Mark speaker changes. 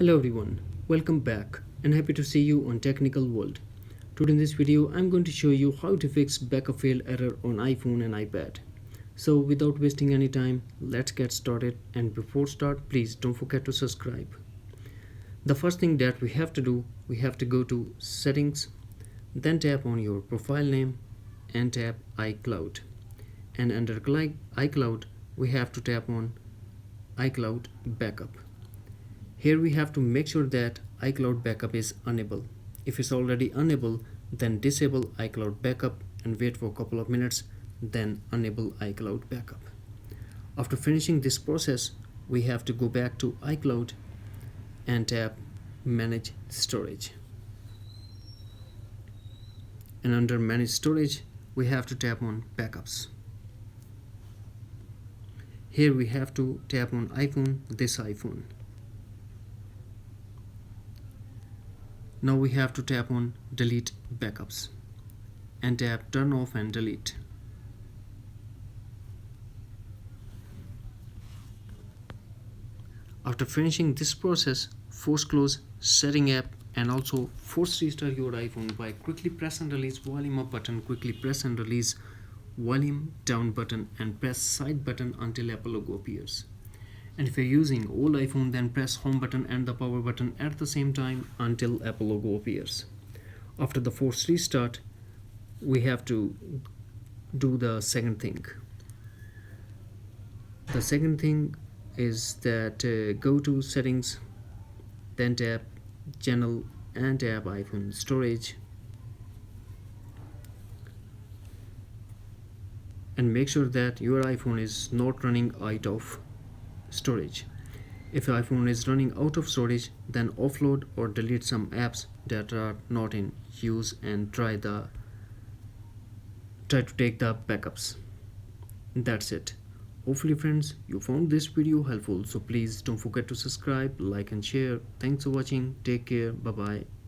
Speaker 1: Hello everyone, welcome back and happy to see you on Technical World. Today in this video I'm going to show you how to fix backup fail error on iPhone and iPad. So without wasting any time, let's get started, and before start please don't forget to subscribe. The first thing that we have to do, we have to go to settings, then tap on your profile name and tap iCloud. And under iCloud we have to tap on iCloud backup. Here we have to make sure that iCloud backup is enabled. If it's already enabled, then disable iCloud backup and wait for a couple of minutes, then enable iCloud backup. After finishing this process, we have to go back to iCloud and tap manage storage. And under manage storage, we have to tap on backups. Here we have to tap on iPhone, this iPhone. Now we have to tap on delete backups and tap turn off and delete. After finishing this process, force close setting app and also force restart your iPhone by quickly press and release volume up button, quickly press and release volume down button, and press side button until Apple logo appears. And if you're using old iPhone, then press home button and the power button at the same time until Apple logo appears. After the force restart, we have to do the second thing. The second thing is that go to settings, then tap general and tap iPhone storage, and make sure that your iPhone is not running out of storage. If your iPhone is running out of storage, then offload or delete some apps that are not in use and try to take the backups. That's it. Hopefully friends, you found this video helpful, so please don't forget to subscribe, like and share. Thanks for watching. Take care. Bye bye.